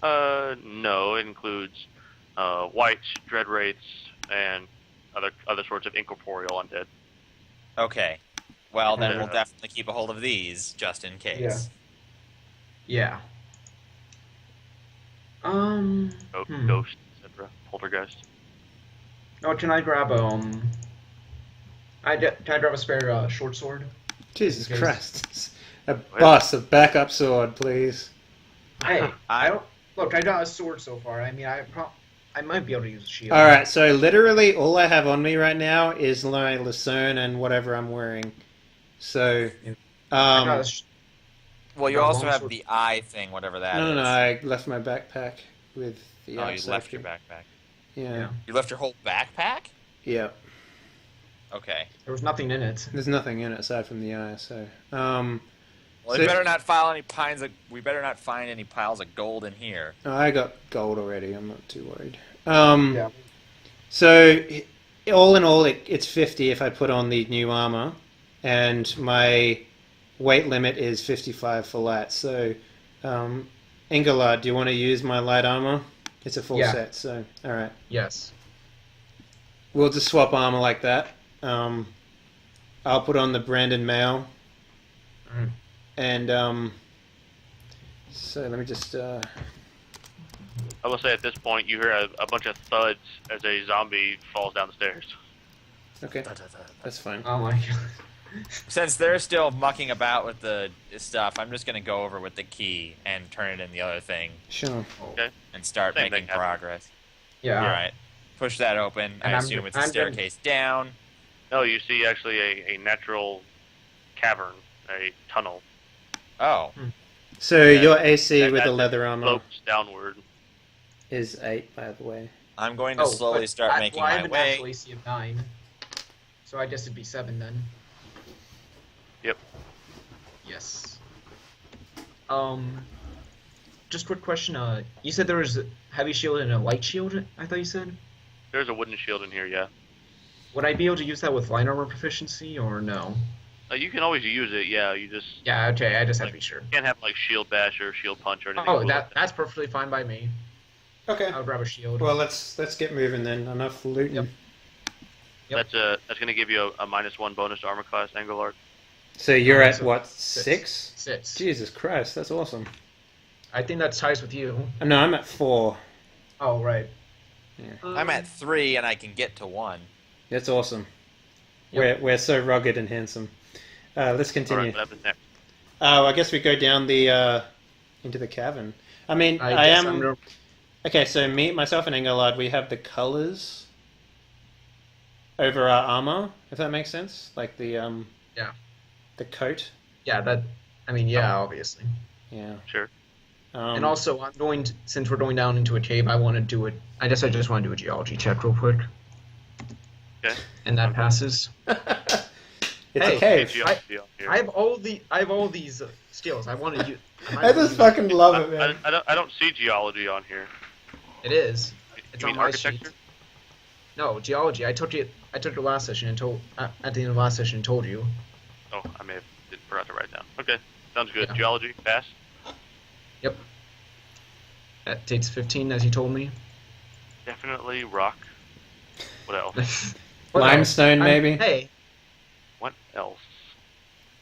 No, it includes whites, dread wraiths, and other sorts of incorporeal undead. Okay. Well, then Yeah. we'll definitely keep a hold of these, just in case. Yeah. Ghosts, etc. Poltergeist. Oh, can I grab can I grab a spare short sword? Jesus Okay. Christ. A backup sword, please. Hey, I don't look. I got a sword so far. I mean, I might be able to use a shield. All right, so literally all I have on me right now is my Lucerne and whatever I'm wearing. So, I got a Well, you Got a also have longsword. the eye thing, whatever that no, is. I left my backpack with the Oh, eye you left safety. your backpack. Yeah, You left your whole backpack? yeah. Okay. there was nothing in it. There's nothing in it aside from the eye. So, Well, So- we better not file any piles of. We better not find any piles of gold in here. I got gold already. I'm not too worried. Yeah. So, all in all, it's 50 if I put on the new armor, and my weight limit is 55 for light. So, Ingolard, do you want to use my light armor? It's a full Yeah. set, so alright. Yes. We'll just swap armor like that. I'll put on the Brandon Mail. Alright. And, so let me just, I will say at this point you hear a bunch of thuds as a zombie falls down the stairs. okay, that's fine. Oh my god. Since they're still mucking about with the stuff, I'm just gonna go over with the key and turn it in the other thing Sure. and start Same making thing, progress. Yeah. All right. Push that open. I And assume it's a I'm staircase down. No, you see actually a natural cavern, a tunnel, Oh, So Yeah. your AC That- with the that leather armor slopes downward. is 8, by the way. I'm going to slowly but start making I my have a way. natural AC of 9. So I guess it'd be 7 then. Yep. Yes. Just quick question. You said there was a heavy shield and a light shield. I thought you said. There's a wooden shield in here, yeah. Would I be able to use that with light armor proficiency or no? You can always use it, yeah. You just Yeah. Okay. I just had to be sure. can't have like shield bash or shield punch or anything. Oh, cool like that's perfectly fine by me. Okay. I'll grab a shield. Well, let's get moving then. Enough looting. Yep. Yep. That's going to give you a -1 bonus to armor class, Angolard. So you're at So what, 6? 6? 6. Jesus Christ, that's awesome. I think that ties with you. No, I'm at 4. Oh right. Yeah. I'm at 3 and I can get to 1. That's awesome. Yep. We're so rugged and handsome. Let's All continue. right, what happens next? Oh, I guess we go down the into the cavern. I mean, I guess am okay. So myself, and Engelard, we have the colors over our armor. If that makes sense, like the Yeah. the coat. Yeah. That. I mean, yeah. Obviously. Yeah. Sure. And also, I'm going to, since we're going down into a cave, I want to do it. I guess I just want to do a geology check real quick, Okay. and that passes. it's Hey, a cave. Geology on here. I have all these skills. I want to use. I just fucking love it, man. I don't see geology on here. It is. It's You on mean my architecture? sheet. No, geology. I took it last session and told at the end of last session and told you. Oh, I may have forgot to write it down. Okay, sounds good. Yeah. Geology, pass. Yep. That takes 15, as you told me. Definitely rock. What else? What Limestone, else? maybe? Hey, What else?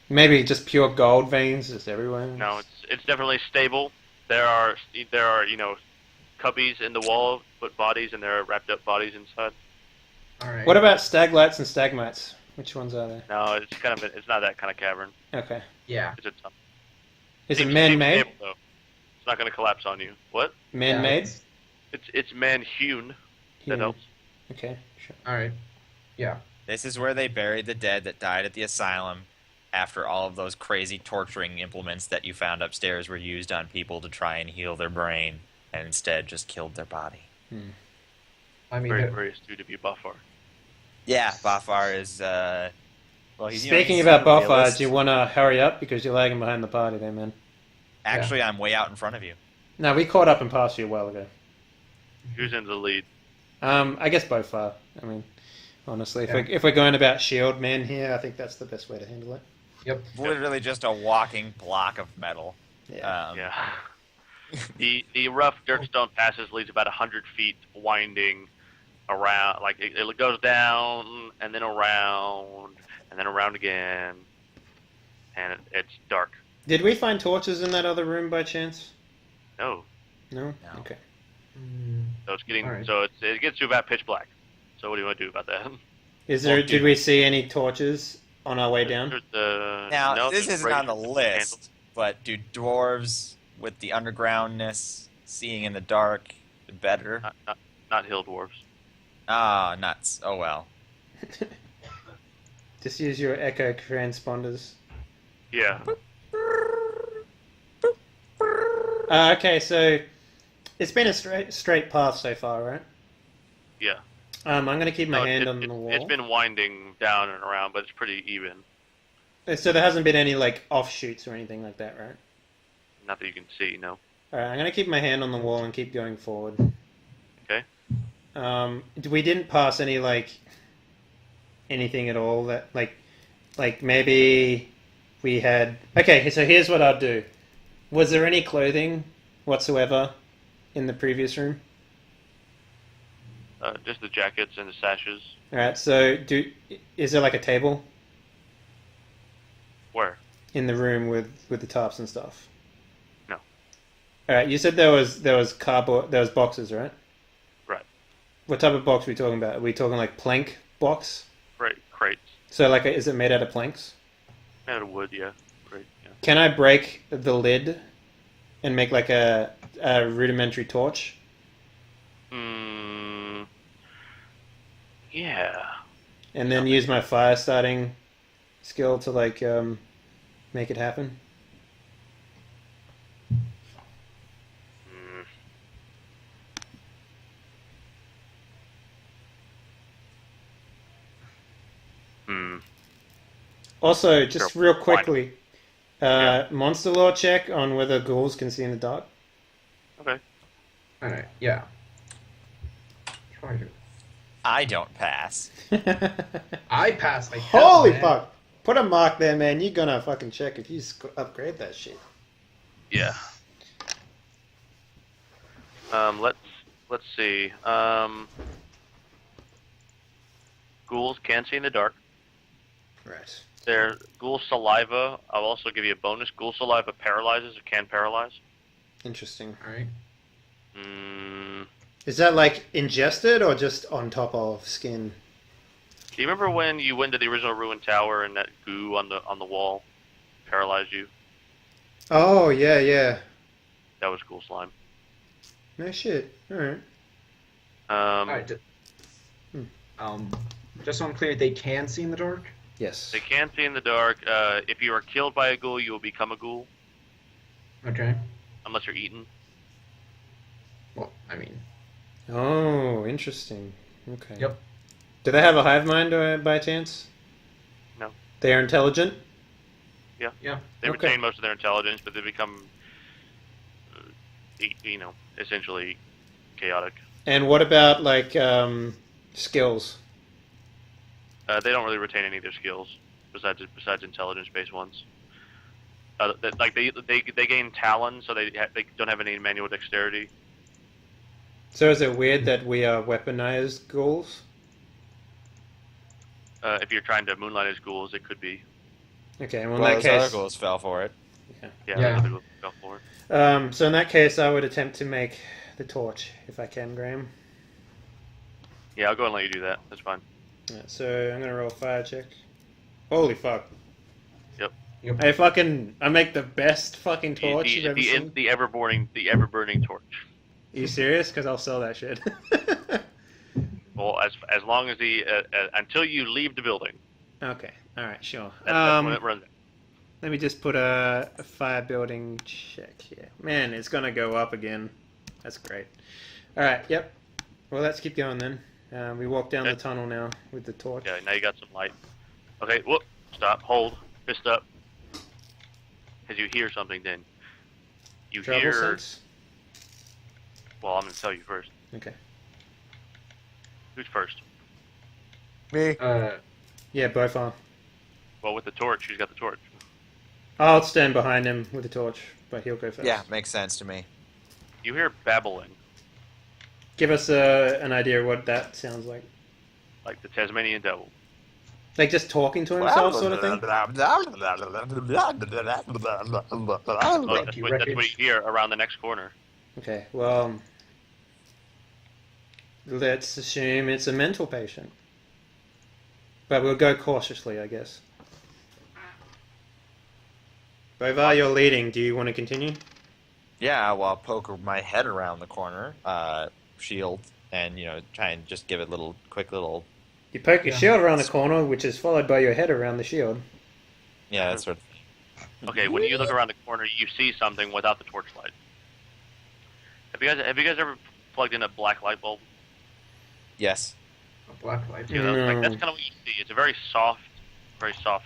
Maybe just pure gold veins just everywhere. No, it's definitely stable. There are cubbies in the wall, put bodies, and there are wrapped up bodies inside. all right. What about staglites and stagmites? Which ones are there? No, it's not that kind of cavern. Okay. Yeah. It's a tunnel. Is it Seems man-made? stable, though. It's not going to collapse on you. What? Man-made? It's man-hewn. That helps. Okay, sure. All right. Yeah. This is where they buried the dead that died at the asylum after all of those crazy torturing implements that you found upstairs were used on people to try and heal their brain and instead just killed their body. I mean, Very, very astute of you, Buffar. Yeah, Bafar is, well, he's, Speaking he's about a Bofar, realist. do you want to hurry up because you're lagging behind the party there, man? Actually, I'm way out in front of you. No, we caught up and passed you a while ago. Who's in the lead? I guess Bofar. I mean, honestly, Yeah. if we're going about shield men here, I think that's the best way to handle it. Yep. Literally just a walking block of metal. Yeah. Yeah. The rough dirtstone passes leads about 100 feet, winding around. Like it goes down and then around and then around again, and it's dark. Did we find torches in that other room by chance? No, No. No. Okay. so it's getting All right. it gets to about pitch black. So what do you want to do about that? Is there? Well, Did we see any torches on our way down? There's the- Now, no, this there's isn't on the raised list, but do dwarves with the undergroundness, seeing in the dark, better. Not hill dwarves. Ah, nuts. Oh well. Just use your echo transponders. Yeah. Okay, so it's been a straight path so far, right? Yeah. I'm going to keep my hand on the It's wall. been winding down and around, but it's pretty even. So there hasn't been any like offshoots or anything like that, right? Not that you can see, no. Alright, I'm going to keep my hand on the wall and keep going forward. Okay. We didn't pass any like anything at all that like maybe we had. Okay, so here's what I'll do. Was there any clothing whatsoever in the previous room? Just the jackets and the sashes. Alright, so is there like a table Where? in the room with the tarps and stuff? No. Alright, you said there was cardboard, there was boxes, right? Right. What type of box are we talking about? Are we talking like plank box? Right. Crates. So like, is it made out of planks? Made out of wood, yeah. Great, yeah. Can I break the lid and make like a rudimentary torch? Yeah. And then use my fire starting skill to like make it happen? Mm. Hmm. Also, just Sure. real quickly, Yeah. monster lore check on whether ghouls can see in the dark. Okay. Alright, yeah. Try to. I don't pass. I passed like hell, Holy man. fuck! Put a mark there, man. You're gonna fucking check if you upgrade that shit. Yeah. Let's see. Ghouls can see in the dark. Right. Their ghoul saliva. I'll also give you a bonus. Ghoul saliva paralyzes or can paralyze. Interesting. Alright. Is that like ingested or just on top of skin? Do you remember when you went to the original ruined tower and that goo on the wall paralyzed you? Oh yeah, yeah. That was ghoul slime. No shit. All right. Alright. Hmm. Just so I'm clear, they can see in the dark? Yes. They can see in the dark. If you are killed by a ghoul, you will become a ghoul, Okay. unless you're eaten. Well, I mean, Oh, interesting. Okay. Yep. Do they have a hive mind by chance? No. They are intelligent? Yeah. yeah. They Okay. retain most of their intelligence, but they become, essentially chaotic. And what about like skills? They don't really retain any of their skills besides intelligence-based ones. They gain talons, so they don't have any manual dexterity. So is it weird that we are weaponized ghouls? If you're trying to moonlight as ghouls, it could be. Okay, well in Well, that those case, articles fell for it. Yeah. Yeah. Other ghouls go for it. so in that case, I would attempt to make the torch if I can, Graham. Yeah, I'll go and let you do that. That's fine. Yeah, so I'm gonna roll a fire check. Holy fuck! Yep. I make the best fucking torch you've ever seen. The ever burning torch. Are you serious? Because I'll sell that shit. Well, as long as until you leave the building. Okay. All right. Sure. That's when it runs. Let me just put a fire building check here. Man, it's gonna go up again. That's great. All right. Yep. Well, let's keep going then. We walk down the tunnel now with the torch. Yeah, now you got some light. Okay, whoop, stop, hold, fist up. As you hear something, then you Travel hear. sense? Well, I'm going to tell you first. Okay. Who's first? Me. Yeah, both are. Well, with the torch, who's got the torch? I'll stand behind him with the torch, but he'll go first. Yeah, makes sense to me. You hear babbling, Give us an idea of what that sounds like. like the Tasmanian devil. Like just talking to himself, sort of thing. Oh, Thank that's you, what you Wreckage. hear around the next corner. Okay. Well, let's assume it's a mental patient, but we'll go cautiously, I guess. Bovar, you're leading. Do you want to continue? Yeah, well, I'll poke my head around the corner, shield, and try and just give it quick little. You poke your Yeah. shield around the corner, which is followed by your head around the shield. Yeah, that sort of. Okay, when you look around the corner, you see something without the torchlight. Have you guys ever plugged in a black light bulb? Yes. A black light. You know, like, that's kind of what you see. It's a very soft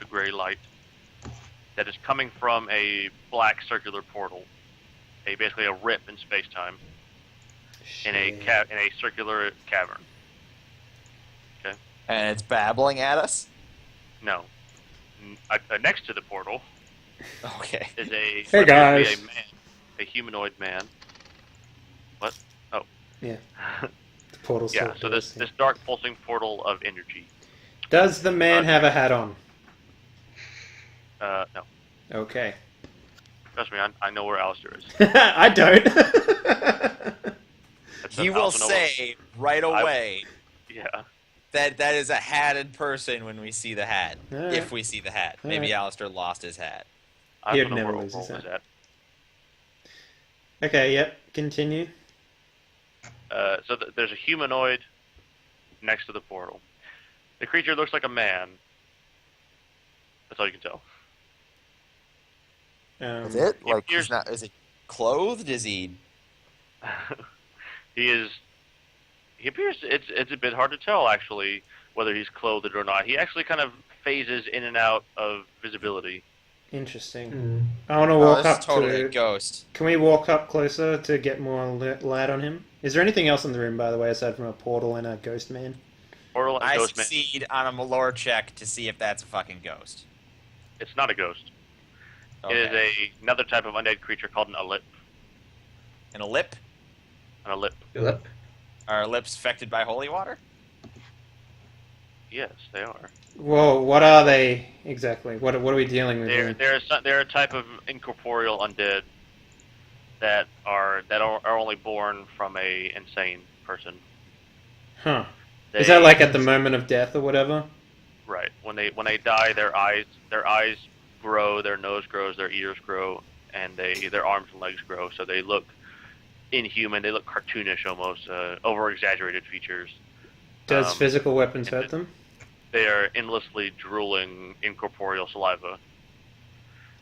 gray light that is coming from a black circular portal, basically a rip in space-time in a circular cavern. Okay. And it's babbling at us. No. Next to the portal Okay. is a Hey, guys. a man, a humanoid man. What? Oh. Yeah. The portal. Yeah. So this dark pulsing portal of energy. Does the man have a hat on? No. Okay. Trust me, I know where Alistair is. I don't. He will say right away Yeah. that is a hatted person when we see the hat. Alright. If we see the hat. Maybe Alistair lost his hat. I He'd don't know never where lose his Orwell was hat. at. Okay. Yep. Continue. So there's a humanoid next to the portal. The creature looks like a man. That's all you can tell. Is it? Like, appears- he's not. Is he clothed? Is he? He is. He appears. It's a bit hard to tell actually whether he's clothed or not. He actually kind of phases in and out of visibility. Interesting. I want to walk this up is totally a to. ghost. Can we walk up closer to get more light on him? Is there anything else in the room, by the way, aside from a portal and a ghost man? Portal and I ghost man. succeed on a malore check to see if that's a fucking ghost. It's not a ghost. Okay. It is another type of undead creature called an alip. And a lip? An alip. Lip. Are lips affected by holy water? Yes, they are. Whoa, what are they exactly? What are we dealing with here? They're a type of incorporeal undead that are only born from a insane person. Huh. Is that like at the moment of death or whatever? Right. When they die, their eyes grow, their nose grows, their ears grow, and their arms and legs grow. So they look inhuman. They look cartoonish almost, over exaggerated features. Does physical weapons hurt them? They are endlessly drooling incorporeal saliva.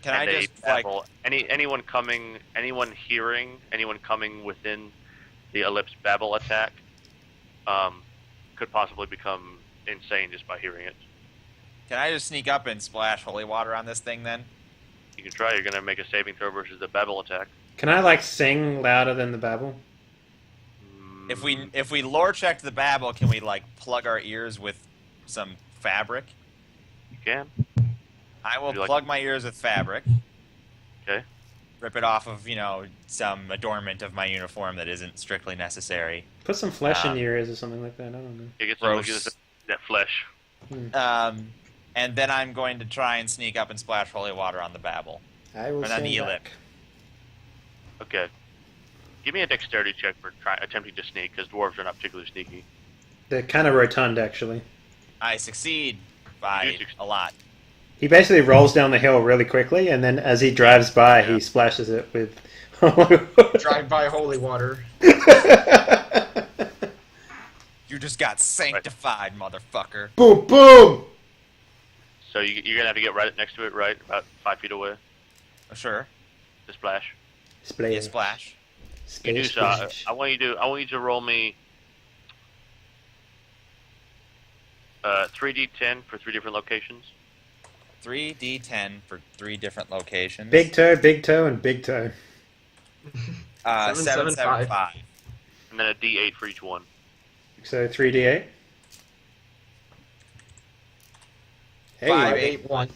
Can and I they just babble. Anyone coming within the ellipse babble attack, could possibly become insane just by hearing it. can I just sneak up and splash holy water on this thing then? You can try. You're gonna make a saving throw versus the babble attack. Can I like sing louder than the babble? If we lore checked the babble, can we like plug our ears with some fabric? You can. I will Would you like- plug my ears with fabric. Okay. Rip it off of, some adornment of my uniform that isn't strictly necessary. Put some flesh in your ears or something like that. I don't know. You get Gross. that flesh. And then I'm going to try and sneak up and splash holy water on the babble. I will Or on the stand ellip. back. Okay. Give me a dexterity check for attempting to sneak, because dwarves are not particularly sneaky. They're kind of rotund, actually. I succeed by a lot. He basically rolls down the hill really quickly, and then as he drives by, he splashes it with. Drive by holy water. You just got sanctified, motherfucker. Boom, boom! So you're going to have to get right next to it, right? About 5 feet away Sure. to splash. Splash. Yeah, splash. You do Splash, so. splash. I want you to roll me 3d10 for 3 different locations. 3d10 for 3 different locations. Big toe, and big toe. 775. And then a d8 for each one. So 3d8. Hey, 5, 8, 1.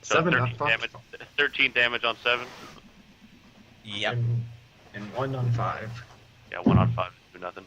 So 7, 13 damage on 7. Yep. And 1 on 5. Yeah, 1 on 5. Do nothing.